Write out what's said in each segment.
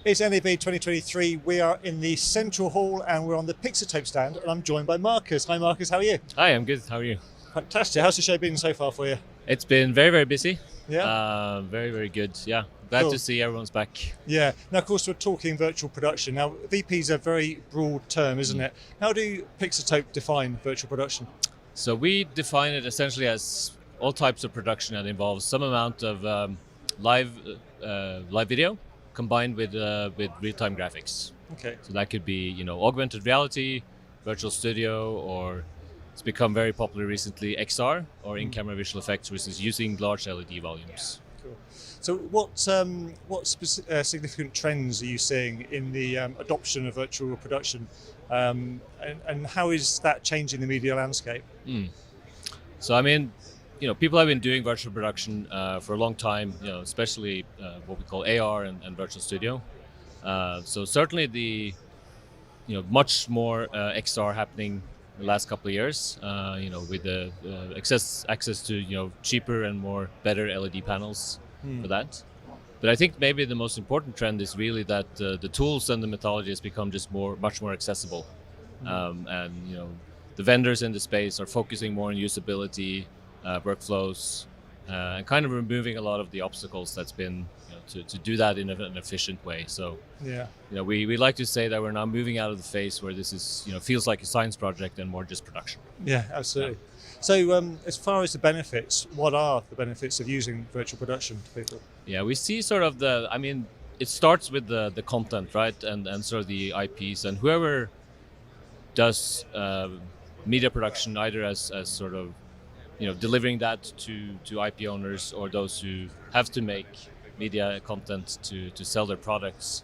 It's NAB 2023. We are in the Central Hall and we're on the Pixotope stand, and I'm joined by Marcus. Hi Marcus, how are you? Hi, I'm good. How are you? Fantastic. How's the show been so far for you? It's been very, very busy. Yeah? Very, very good. Yeah. Glad Cool. to see everyone's back. Yeah. Now, of course, we're talking virtual production. Now, VP is a very broad term, isn't it? How do Pixotope define virtual production? So we define it essentially as all types of production that involves some amount of live video combined with real-time graphics. Okay. So that could be, augmented reality, virtual studio, or it's become very popular recently, XR, or in-camera visual effects, which is using large LED volumes. Cool. So what significant trends are you seeing in the adoption of virtual production, and how is that changing the media landscape? So I mean, people have been doing virtual production for a long time, especially what we call AR and virtual studio. So certainly the, much more XR happening the last couple of years, with the access to, cheaper and better LED panels for that. But I think maybe the most important trend is really that the tools and the methodology has become just much more accessible. And, the vendors in the space are focusing more on usability, workflows, and kind of removing a lot of the obstacles that's been to do that in an efficient way. So Yeah. we like to say that we're now moving out of the phase where this is feels like a science project and more just production. Yeah, absolutely. So as far as the benefits, what are the benefits of using virtual production to people? Yeah, we see sort of it starts with the content, right, and sort of the IPs, and whoever does media production, either as sort of delivering that to IP owners or those who have to make media content to sell their products,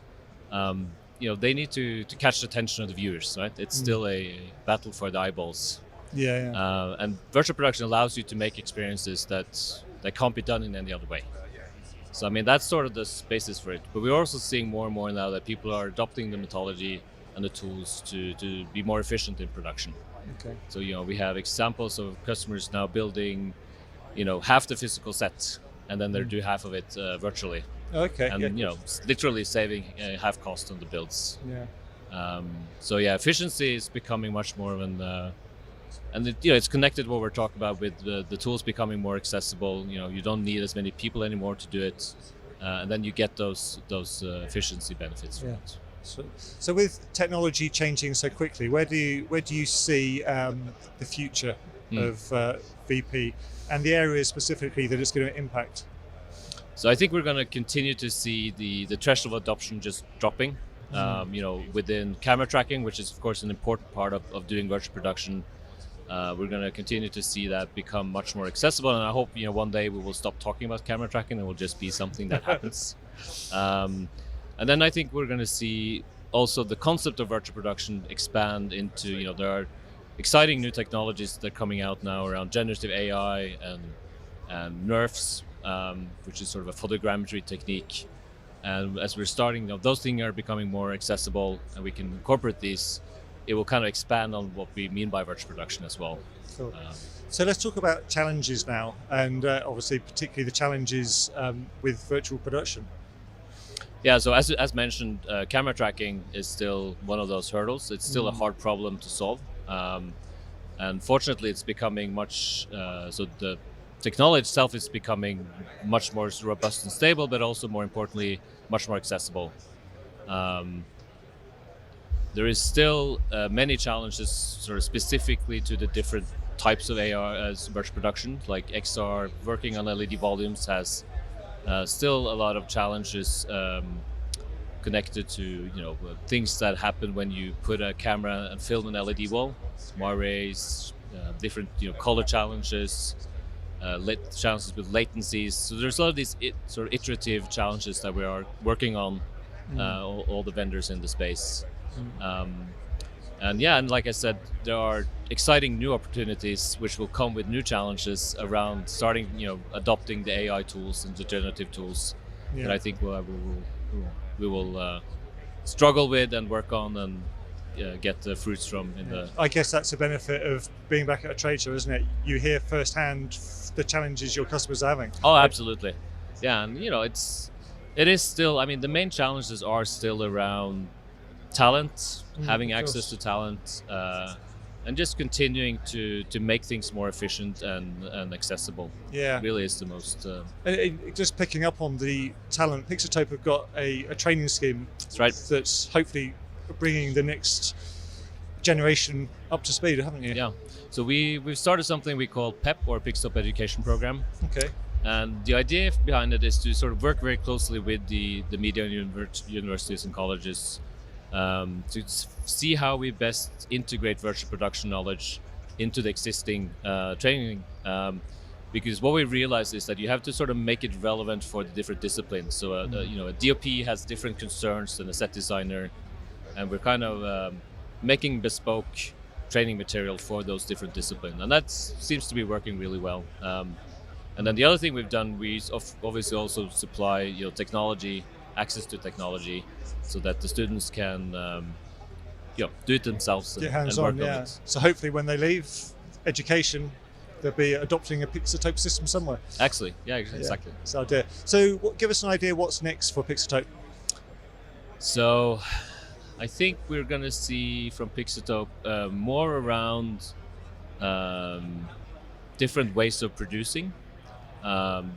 they need to catch the attention of the viewers, right? It's still a battle for the eyeballs. Yeah. And virtual production allows you to make experiences that can't be done in any other way. So I mean, that's sort of the basis for it. But we're also seeing more and more now that people are adopting the methodology and the tools to be more efficient in production. Okay. So we have examples of customers now building, half the physical set, and then they do half of it virtually, Okay. and Yeah. literally saving half cost on the builds. Yeah. So yeah, efficiency is becoming much more of and it's connected to what we're talking about with the tools becoming more accessible. You don't need as many people anymore to do it, and then you get those efficiency benefits from it. So with technology changing so quickly, where do you see the future of VP and the areas specifically that it's going to impact? So I think we're going to continue to see the threshold of adoption just dropping. Within camera tracking, which is of course an important part of doing virtual production, we're going to continue to see that become much more accessible. And I hope one day we will stop talking about camera tracking and it will just be something that happens. And then I think we're going to see also the concept of virtual production expand into, there are exciting new technologies that are coming out now around generative AI and NERFs, which is sort of a photogrammetry technique. And as we're starting, those things are becoming more accessible and we can incorporate these, it will kind of expand on what we mean by virtual production as well. Cool. So let's talk about challenges now, and obviously particularly the challenges with virtual production. Yeah, so as mentioned, camera tracking is still one of those hurdles. It's still a hard problem to solve. And fortunately, it's becoming so the technology itself is becoming much more robust and stable, but also more importantly, much more accessible. There is still many challenges sort of specifically to the different types of AR as virtual production, like XR, working on LED volumes has still a lot of challenges connected to things that happen when you put a camera and film an LED wall, moires, different color challenges, challenges with latencies. So there's a lot of these sort of iterative challenges that we are working on, all the vendors in the space. And like I said, there are exciting new opportunities which will come with new challenges around starting, adopting the AI tools and the generative tools that I think we will struggle with and work on and get the fruits from. I guess that's the benefit of being back at a trade show, isn't it? You hear firsthand the challenges your customers are having. Oh, absolutely. Yeah, and It is still. I mean, the main challenges are still around talent, having of access course. to talent, and just continuing to make things more efficient and accessible. Yeah. Really is the most. Just picking up on the talent, Pixotope have got a training scheme That's right. that's hopefully bringing the next generation up to speed, haven't you? Yeah. So we've started something we call PEP, or Pixotope Education Program. Okay. And the idea behind it is to sort of work very closely with the media universities and colleges to see how we best integrate virtual production knowledge into the existing training. Because what we realize is that you have to sort of make it relevant for the different disciplines. So, a DOP has different concerns than a set designer, and we're kind of making bespoke training material for those different disciplines, and that seems to be working really well. And then the other thing we've done, we obviously also supply technology, access to technology, so that the students can do it themselves Get and hands work on, on yeah. it. So hopefully when they leave education, they'll be adopting a Pixotope system somewhere. Actually, yeah, exactly. That's the idea. So give us an idea what's next for Pixotope. So I think we're going to see from Pixotope more around different ways of producing.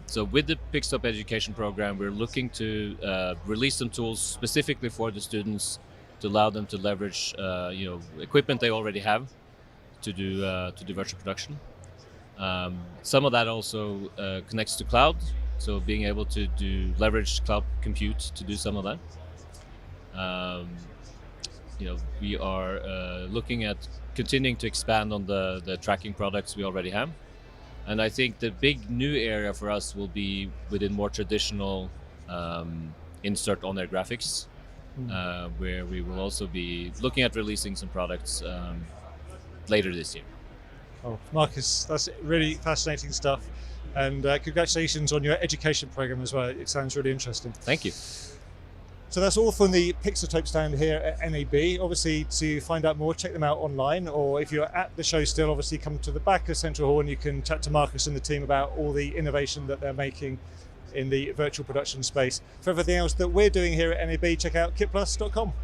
So with the Pixotope education program, we're looking to release some tools specifically for the students to allow them to leverage equipment they already have to do virtual production. Some of that also connects to cloud, so being able to leverage cloud compute to do some of that. We are looking at continuing to expand on the tracking products we already have. And I think the big new area for us will be within more traditional insert on-air graphics, where we will also be looking at releasing some products later this year. Oh, Marcus, that's really fascinating stuff. And congratulations on your education program as well. It sounds really interesting. Thank you. So that's all from the Pixotope stand here at NAB. Obviously, to find out more, check them out online, or if you're at the show still, obviously come to the back of Central Hall and you can chat to Marcus and the team about all the innovation that they're making in the virtual production space. For everything else that we're doing here at NAB, check out kitplus.com.